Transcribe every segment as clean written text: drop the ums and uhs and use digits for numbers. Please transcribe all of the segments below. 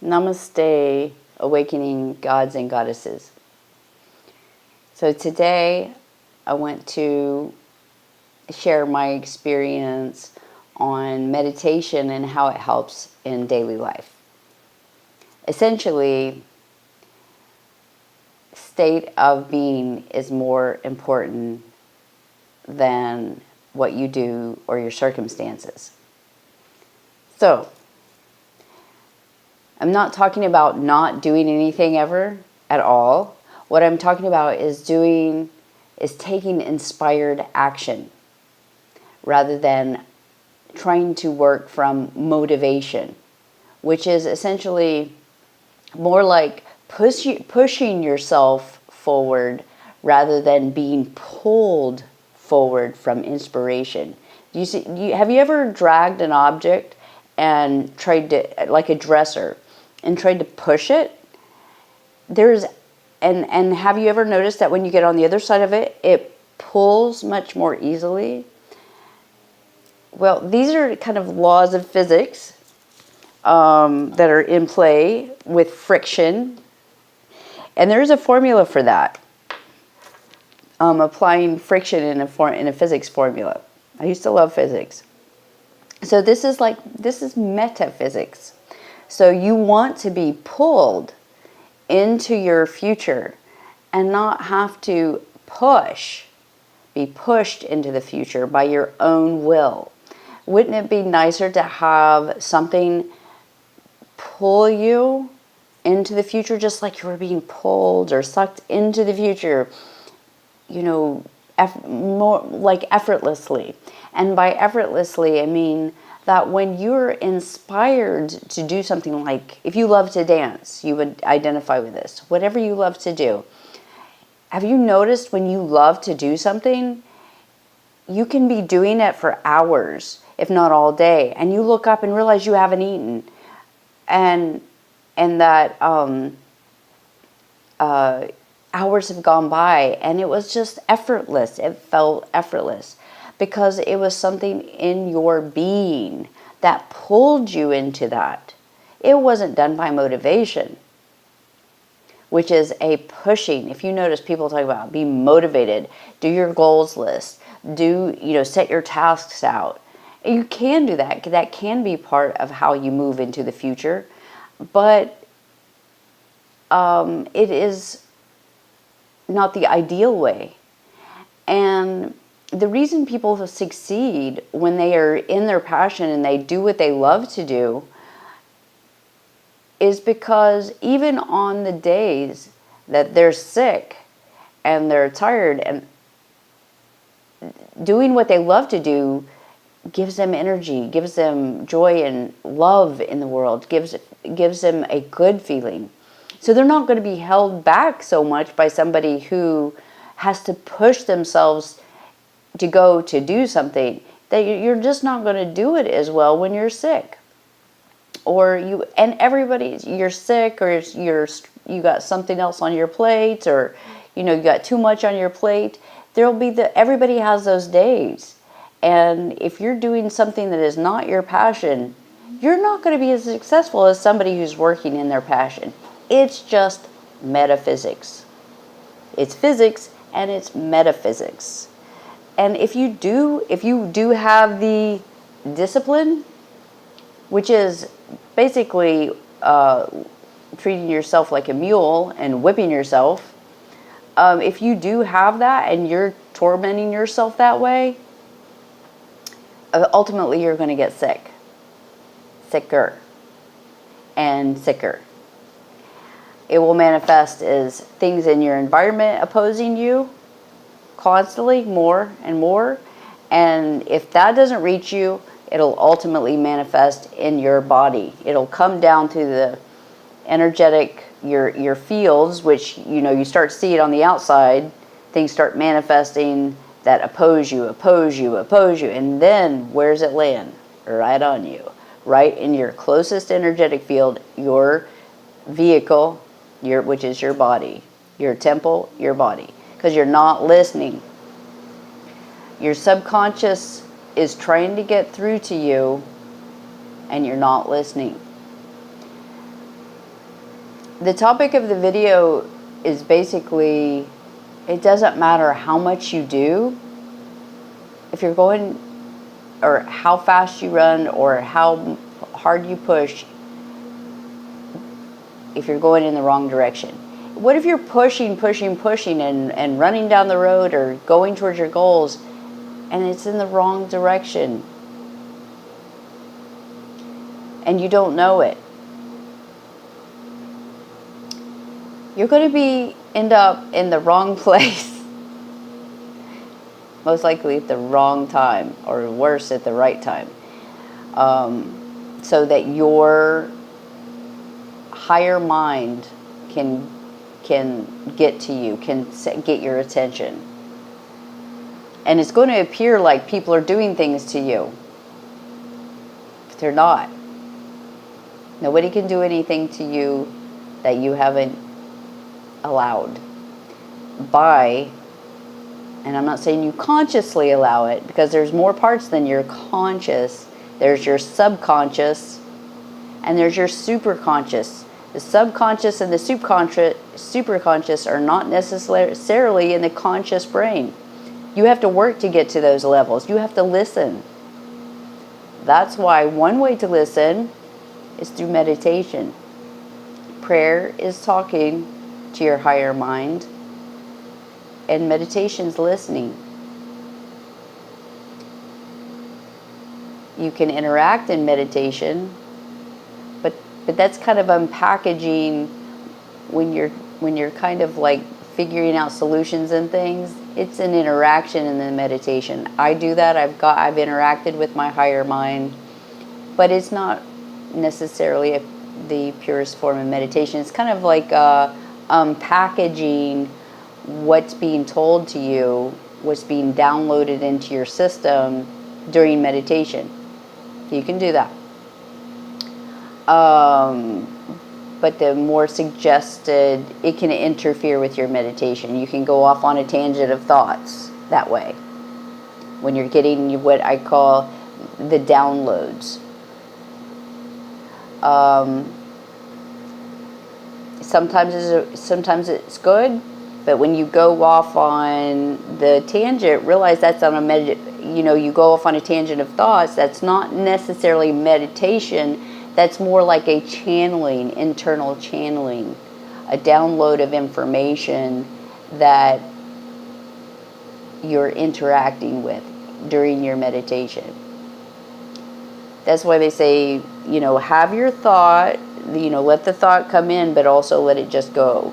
Namaste, awakening gods and goddesses. So today I want to share my experience on meditation and how it helps in daily life. Essentially, state of being is more important than what you do or your circumstances. So, I'm not talking about not doing anything ever at all. What I'm talking about is taking inspired action rather than trying to work from motivation, which is essentially more like pushing yourself forward rather than being pulled forward from inspiration. Have you ever dragged an object and tried to, like a dresser, and tried to push it? And have you ever noticed that when you get on the other side of it, it pulls much more easily? Well, these are kind of laws of physics that are in play with friction. And there's a formula for that. Applying friction in a physics formula. I used to love physics. So this is metaphysics. So you want to be pulled into your future and not have to be pushed into the future by your own will. Wouldn't it be nicer to have something pull you into the future just like you were being pulled or sucked into the future, more like effortlessly? And by effortlessly, I mean that when you're inspired to do something, like if you love to dance, you would identify with this. Whatever you love to do. Have you noticed when you love to do something, you can be doing it for hours, if not all day, and you look up and realize you haven't eaten, and that hours have gone by, and it was just effortless. It felt effortless because it was something in your being that pulled you into that. It wasn't done by motivation, which is a pushing. If you notice, people talk about be motivated, do your goals list, set your tasks out. You can do that. That can be part of how you move into the future, but it is not the ideal way. And the reason people succeed when they are in their passion and they do what they love to do is because even on the days that they're sick and they're tired, and doing what they love to do gives them energy, gives them joy and love in the world, gives them a good feeling. So they're not going to be held back so much by somebody who has to push themselves to go to do something. That you're just not going to do it as well when you're sick, or you're sick, or you got something else on your plate, or you got too much on your plate. Everybody has those days, and if you're doing something that is not your passion, you're not going to be as successful as somebody who's working in their passion. It's just metaphysics. It's physics and it's metaphysics. And if you do have the discipline, which is basically treating yourself like a mule and whipping yourself, if you do have that and you're tormenting yourself that way, ultimately you're going to get sicker and sicker. It will manifest as things in your environment opposing you constantly, more and more. And if that doesn't reach you, it'll ultimately manifest in your body. It'll come down to the energetic, your fields, which you start to see it on the outside. Things start manifesting that oppose you, and then where does it land? Right on you, right in your closest energetic field, your vehicle, which is your body, your temple, your body, because you're not listening. Your subconscious is trying to get through to you, and you're not listening. The topic of the video is basically, it doesn't matter how much you do, if you're going, or how fast you run, or how hard you push, if you're going in the wrong direction. What if you're pushing and running down the road or going towards your goals and it's in the wrong direction and you don't know it? You're going to end up in the wrong place. Most likely at the wrong time, or worse, at the right time. So that your higher mind can get to you, can get your attention. And it's going to appear like people are doing things to you, but they're not. Nobody can do anything to you that you haven't allowed by, and I'm not saying you consciously allow it, because there's more parts than your conscious. There's your subconscious and there's your superconscious. The subconscious and the superconscious are not necessarily in the conscious brain. You have to work to get to those levels. You have to listen. That's why one way to listen is through meditation. Prayer is talking to your higher mind, and meditation's listening. You can interact in meditation, but that's kind of unpackaging when you're kind of like figuring out solutions and things. It's an interaction in the meditation. I do that. I've interacted with my higher mind, but it's not necessarily the purest form of meditation. It's kind of like packaging what's being told to you, what's being downloaded into your system during meditation. You can do that. But the more suggested, it can interfere with your meditation. You can go off on a tangent of thoughts that way when you're getting what I call the downloads. Sometimes it's good, but when you go off on the tangent, realize that's on you go off on a tangent of thoughts. That's not necessarily meditation. That's more like a channeling, internal channeling, a download of information that you're interacting with during your meditation. That's why they say, have your thought, let the thought come in, but also let it just go.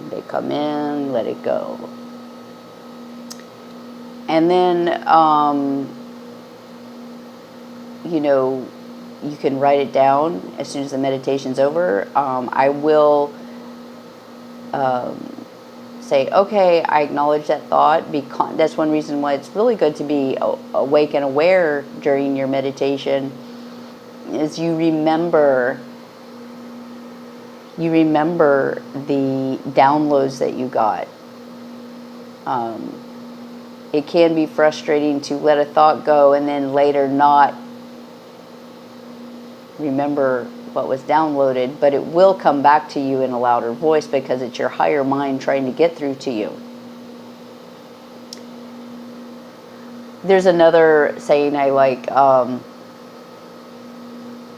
They come in, let it go. And then, you can write it down as soon as the meditation's over. I will say, okay, I acknowledge that thought. That's one reason why it's really good to be awake and aware during your meditation, is you remember the downloads that you got. It can be frustrating to let a thought go and then later not remember what was downloaded, but it will come back to you in a louder voice because it's your higher mind trying to get through to you. There's another saying I like, and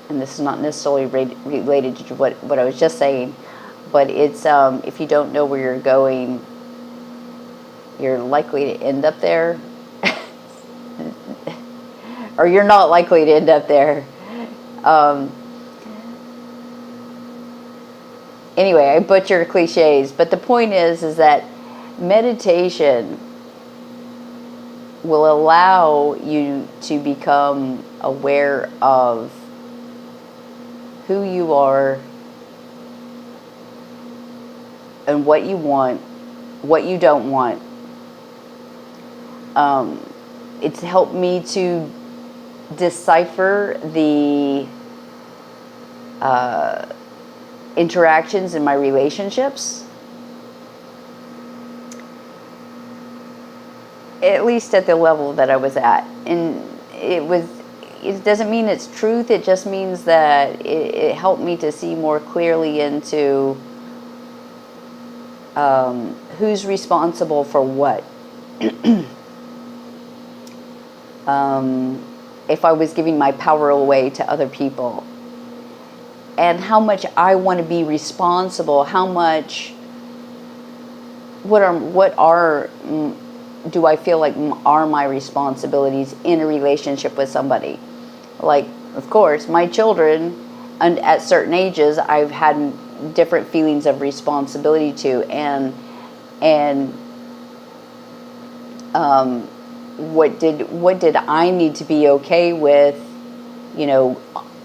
this is not necessarily related to what I was just saying, but it's if you don't know where you're going, you're likely to end up there. Or you're not likely to end up there. Anyway, I butcher cliches, but the point is that meditation will allow you to become aware of who you are and what you want, what you don't want. It's helped me to decipher the interactions in my relationships, at least at the level that I was at. And it doesn't mean it's truth, it just means that it helped me to see more clearly into who's responsible for what. If I was giving my power away to other people, and how much I want to be responsible, how much, do I feel like are my responsibilities in a relationship with somebody. Like, of course, my children, and at certain ages, I've had different feelings of responsibility to, and what did I need to be okay with,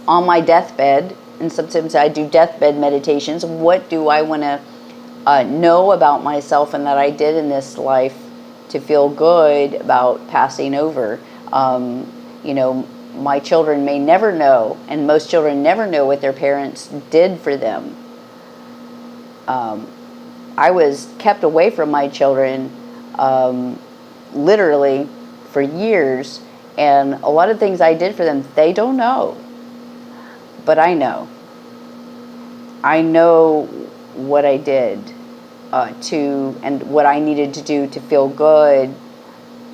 on my deathbed. And sometimes I do deathbed meditations. What do I want to know about myself and that I did in this life to feel good about passing over? My children may never know, and most children never know what their parents did for them. I was kept away from my children literally for years, and a lot of things I did for them, they don't know. But I know. I know what I did and what I needed to do to feel good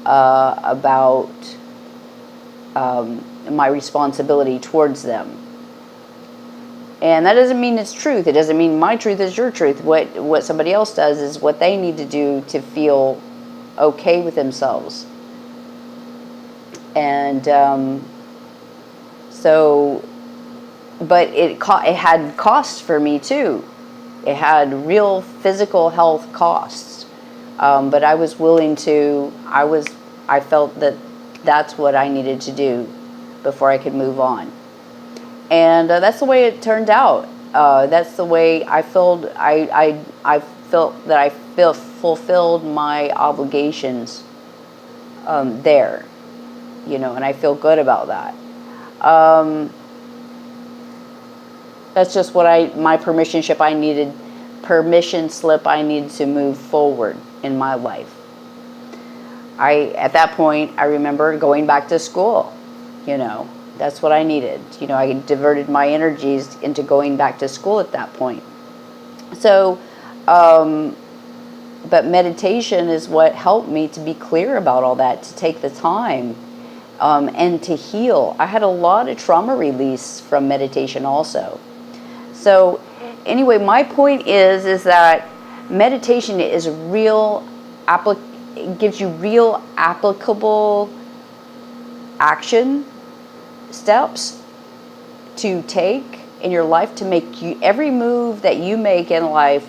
about my responsibility towards them. And that doesn't mean it's truth. It doesn't mean my truth is your truth. What somebody else does is what they need to do to feel okay with themselves. And but it had costs for me too. It had real physical health costs. But I was willing to. I felt that that's what I needed to do before I could move on. And that's the way it turned out. That's the way I felt. I felt that I fulfilled my obligations there, and I feel good about that. That's just my permission slip I needed to move forward in my life. At that point, I remember going back to school, that's what I needed. I diverted my energies into going back to school at that point. So, but meditation is what helped me to be clear about all that, to take the time, and to heal. I had a lot of trauma release from meditation also. So anyway, my point is that meditation is it gives you real applicable action steps to take in your life to make every move that you make in life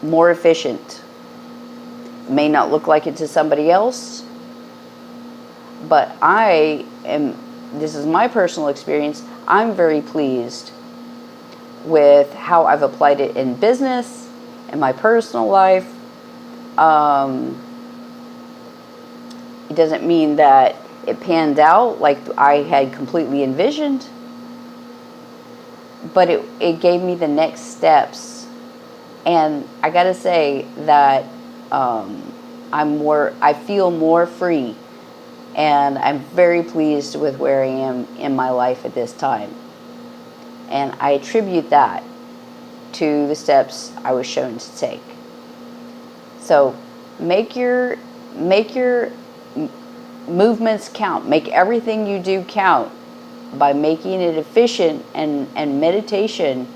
more efficient. It may not look like it to somebody else, but this is my personal experience, I'm very pleased with how I've applied it in business, in my personal life. It doesn't mean that it panned out like I had completely envisioned, but it gave me the next steps. And I gotta say that I feel more free, and I'm very pleased with where I am in my life at this time. And I attribute that to the steps I was shown to take. So make your movements count. Make everything you do count by making it efficient, and meditation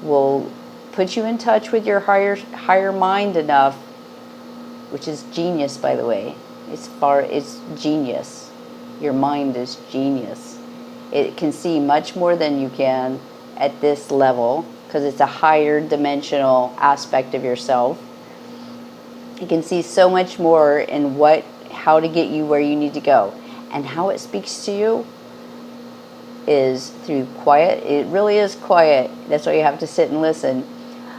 will put you in touch with your higher mind enough, which is genius, by the way. It's genius. Your mind is genius. It can see much more than you can at this level, because it's a higher dimensional aspect of yourself. It can see so much more in how to get you where you need to go. And how it speaks to you is through quiet. It really is quiet. That's why you have to sit and listen.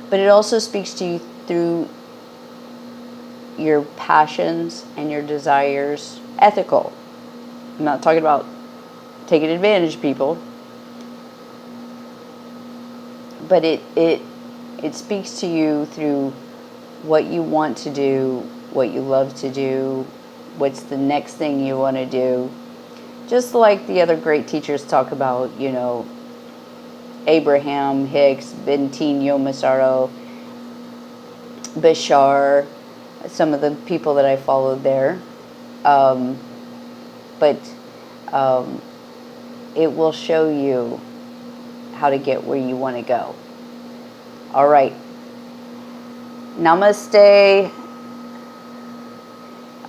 But it also speaks to you through your passions and your desires. Ethical. I'm not talking about taking advantage of people. But it speaks to you through what you want to do, what you love to do, what's the next thing you want to do. Just like the other great teachers talk about, Abraham Hicks, Bentinho Massaro, Bashar, some of the people that I followed there. But it will show you how to get where you want to go. All right. Namaste,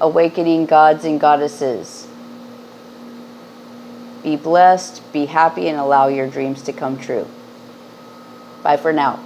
awakening gods and goddesses. Be blessed, be happy, and allow your dreams to come true. Bye for now.